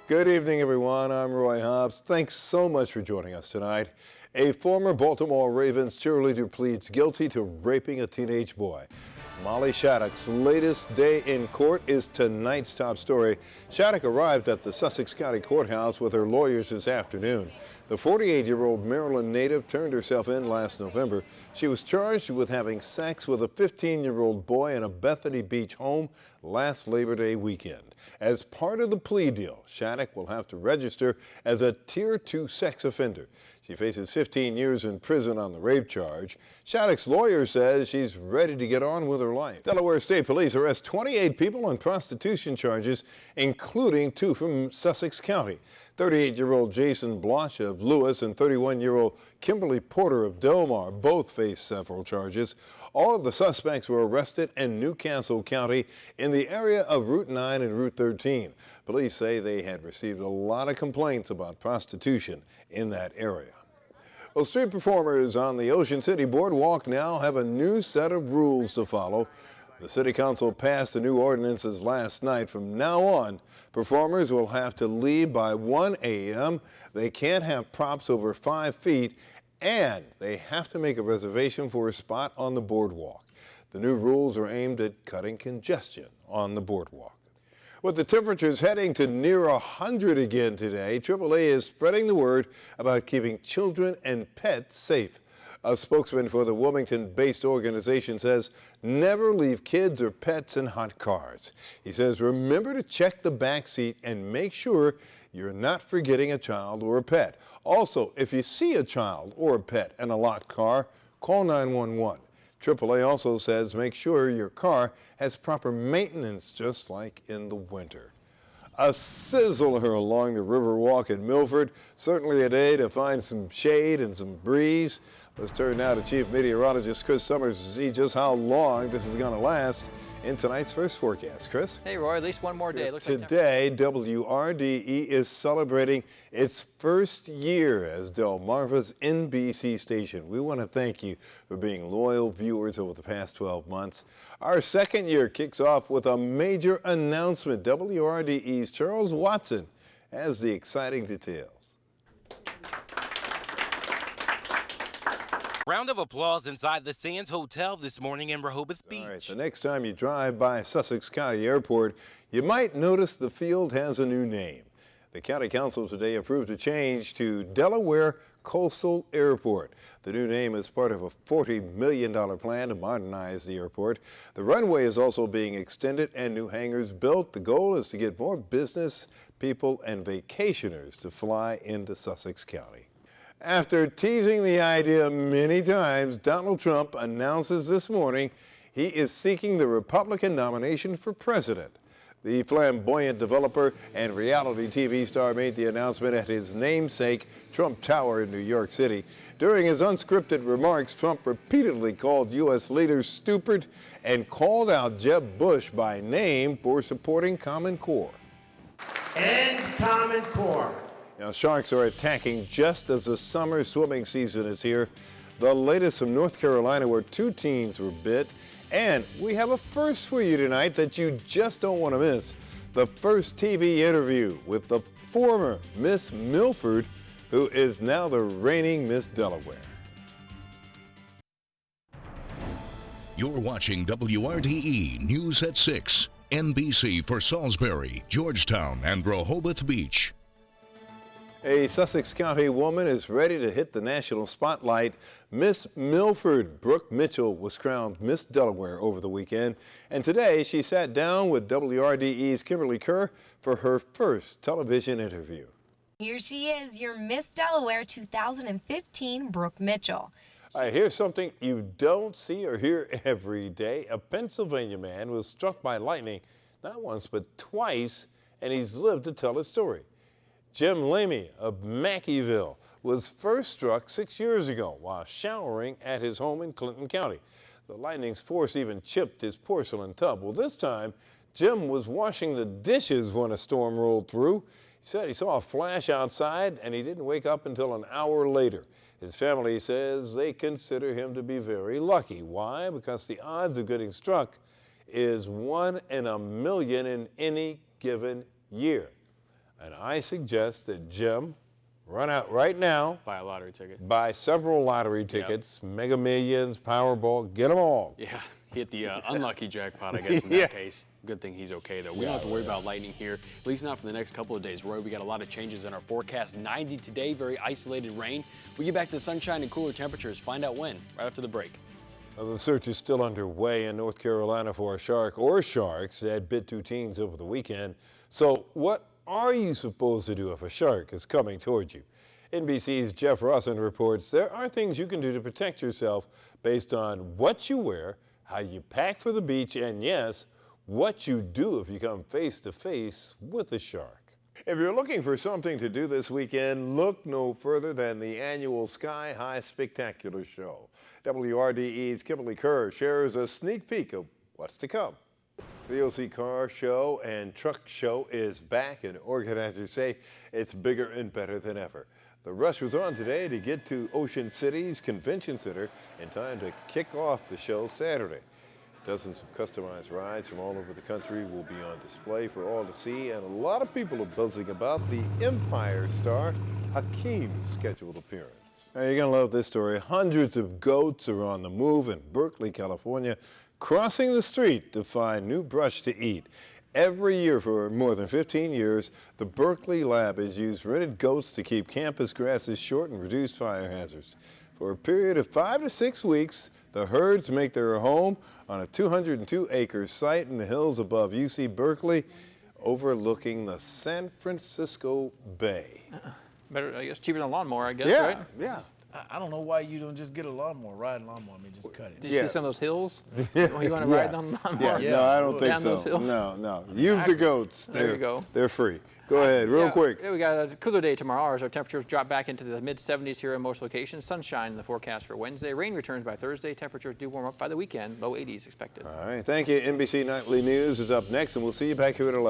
Good evening, everyone. I'm Roy Hobbs. Thanks so much for joining us tonight. A former Baltimore Ravens cheerleader pleads guilty to raping a teenage boy. Molly Shattuck's latest day in court is tonight's top story. Shattuck arrived at the Sussex County Courthouse with her lawyers this afternoon. The 48-year-old Maryland native turned herself in last November. She was charged with having sex with a 15-year-old boy in a Bethany Beach home last Labor Day weekend. As part of the plea deal, Shattuck will have to register as a Tier 2 sex offender. She faces 15 years in prison on the rape charge. Shattuck's lawyer says she's ready to get on with her life. Delaware State Police arrest 28 people on prostitution charges, including 2 from Sussex County. 38-year-old Jason Bloch of Lewis and 31-year-old Kimberly Porter of Delmar both face several charges. All of the suspects were arrested in Newcastle County in the area of Route 9 and Route 13. Police say they had received a lot of complaints about prostitution in that area. Well, street performers on the Ocean City Boardwalk now have a new set of rules to follow. The City Council passed the new ordinances last night. From now on, performers will have to leave by 1 a.m. They can't have props over 5 feet, and they have to make a reservation for a spot on the boardwalk. The new rules are aimed at cutting congestion on the boardwalk. With the temperatures heading to near 100 again today, AAA is spreading the word about keeping children and pets safe. A spokesman for the Wilmington-based organization says never leave kids or pets in hot cars. He says remember to check the back seat and make sure you're not forgetting a child or a pet. Also, if you see a child or a pet in a locked car, call 911. AAA also says make sure your car has proper maintenance, just like in the winter. A sizzler along the Riverwalk in Milford. Certainly a day to find some shade and some breeze. Let's turn now to Chief Meteorologist Chris Summers to see just how long this is going to last in tonight's first forecast. Chris? Hey, Roy, at least one more day. Today, WRDE is celebrating its first year as Delmarva's NBC station. We want to thank you for being loyal viewers over the past 12 months. Our second year kicks off with a major announcement. WRDE's Charles Watson has the exciting details. Round of applause inside the Sands Hotel this morning in Rehoboth Beach. All right, the next time you drive by Sussex County Airport, you might notice the field has a new name. The County Council today approved a change to Delaware Coastal Airport. The new name is part of a $40 million plan to modernize the airport. The runway is also being extended and new hangars built. The goal is to get more business people and vacationers to fly into Sussex County. After teasing the idea many times, Donald Trump announces this morning he is seeking the Republican nomination for president. The flamboyant developer and reality TV star made the announcement at his namesake Trump Tower in New York City. During his unscripted remarks, Trump repeatedly called U.S. leaders stupid and called out Jeb Bush by name for supporting Common Core. End Common Core. Now, sharks are attacking just as the summer swimming season is here. The latest from North Carolina, where 2 teens were bit. And we have a first for you tonight that you just don't want to miss. The first TV interview with the former Miss Milford, who is now the reigning Miss Delaware. You're watching WRDE News at 6, NBC for Salisbury, Georgetown, and Rehoboth Beach. A Sussex County woman is ready to hit the national spotlight. Miss Milford Brooke Mitchell was crowned Miss Delaware over the weekend, and today she sat down with WRDE's Kimberly Kerr for her first television interview. Here she is, your Miss Delaware 2015, Brooke Mitchell. All right, here's something you don't see or hear every day. A Pennsylvania man was struck by lightning not once but twice, and he's lived to tell his story. Jim Lamy of Mackeyville was first struck 6 years ago while showering at his home in Clinton County. The lightning's force even chipped his porcelain tub. Well, this time, Jim was washing the dishes when a storm rolled through. He said he saw a flash outside and he didn't wake up until an hour later. His family says they consider him to be very lucky. Why? Because the odds of getting struck is 1 in a million in any given year. And I suggest that Jim run out right now, Buy a lottery ticket. buy several lottery tickets, Mega Millions, Powerball, get them all. Yeah, hit the unlucky jackpot, I guess, in that case. Good thing he's okay, though. We don't have to worry about lightning here, at least not for the next couple of days. Roy, we got a lot of changes in our forecast. 90 today, very isolated rain. We get back to sunshine and cooler temperatures. Find out when, right after the break. Well, the search is still underway in North Carolina for a shark or sharks that bit 2 teens over the weekend. So what are you supposed to do if a shark is coming towards you? NBC's Jeff Rossin reports there are things you can do to protect yourself based on what you wear, how you pack for the beach, and yes, what you do if you come face to face with a shark. If you're looking for something to do this weekend, look no further than the annual Sky High Spectacular Show. WRDE's Kimberly Kerr shares a sneak peek of what's to come. The OC Car Show and Truck Show is back, and organizers say it's bigger and better than ever. The rush was on today to get to Ocean City's Convention Center in time to kick off the show Saturday. Dozens of customized rides from all over the country will be on display for all to see, and a lot of people are buzzing about the Empire star Hakeem's scheduled appearance. Now, you're going to love this story. Hundreds of goats are on the move in Berkeley, California, crossing the street to find new brush to eat. Every year for more than 15 years, the Berkeley lab has used rented goats to keep campus grasses short and reduce fire hazards. For a period of 5 to 6 weeks, the herds make their home on a 202-acre site in the hills above UC Berkeley, overlooking the San Francisco Bay. Better, I guess, cheaper than a lawnmower, I guess, Yeah, right? yeah. I don't know why you don't just get a lawnmower, ride a lawnmower. I mean, just cut it. Did you see some of those hills? You want to ride on the lawnmower? No, I don't think Down those so. hills? No. Use the goats. There you go. They're free. Go ahead, real quick. We got a cooler day tomorrow as our temperatures drop back into the mid-70s here in most locations. Sunshine in the forecast for Wednesday. Rain returns by Thursday. Temperatures do warm up by the weekend. Low 80s expected. All right, thank you. NBC Nightly News is up next, and we'll see you back here at 11.